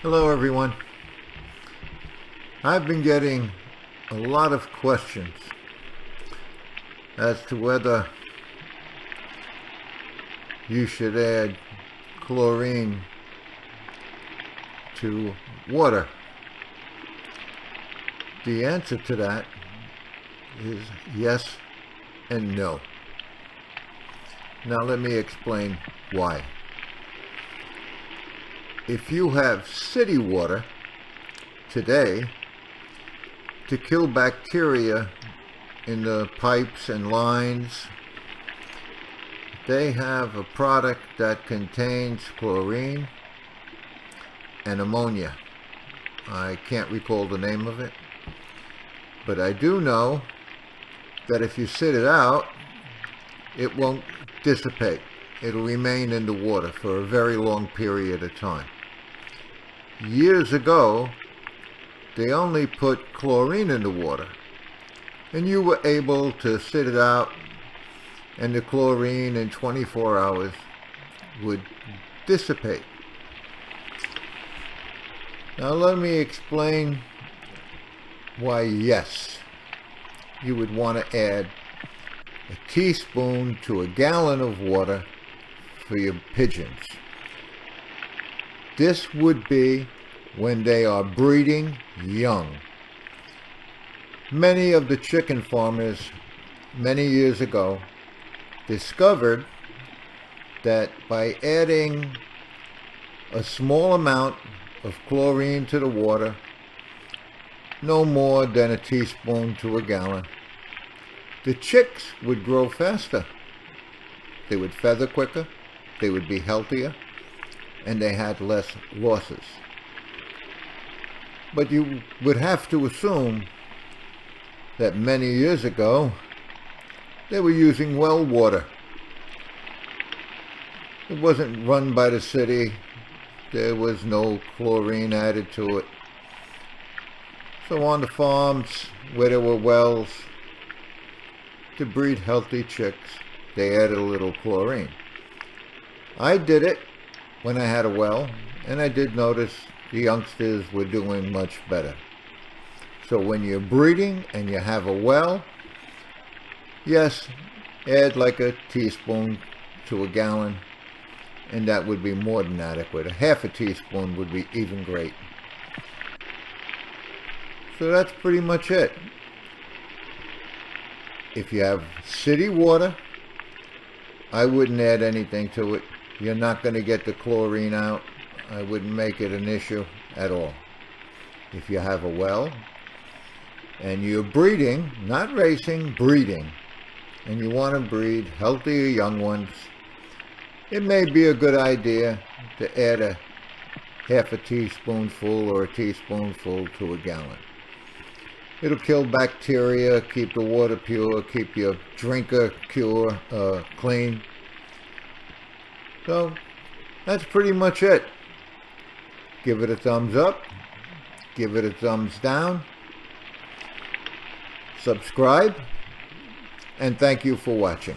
Hello everyone. I've been getting a lot of questions as to whether you should add chlorine to water. The answer to that is yes and no. Now let me explain why. If you have city water today, to kill bacteria in the pipes and lines, they have a product that contains chlorine and ammonia. I can't recall the name of it, but I do know that if you sit it out, it won't dissipate. It'll remain in the water for a very long period of time. Years ago, they only put chlorine in the water, and you were able to sit it out, and the chlorine in 24 hours would dissipate. Now let me explain why yes, you would want to add a teaspoon to a gallon of water for your pigeons. This would be when they are breeding young. Many of the chicken farmers many years ago discovered that by adding a small amount of chlorine to the water, no more than a teaspoon to a gallon, the chicks would grow faster. They would feather quicker, they would be healthier, and they had less losses. But you would have to assume that many years ago they were using well water. It wasn't run by the city. There was no chlorine added to it. So on the farms where there were wells, to breed healthy chicks, they added a little chlorine. I did it when I had a well, and I did notice the youngsters were doing much better. So when you're breeding and you have a well, yes, add like a teaspoon to a gallon, and that would be more than adequate. A half a teaspoon would be even great. So that's pretty much it. If you have city water, I wouldn't add anything to it. You're not going to get the chlorine out. I wouldn't make it an issue at all. If you have a well and you're breeding, not racing, breeding, and you want to breed healthier young ones, it may be a good idea to add a half a teaspoonful or a teaspoonful to a gallon. It'll kill bacteria, keep the water pure, keep your drinker clean. So that's pretty much it. Give it a thumbs up, give it a thumbs down, subscribe, and thank you for watching.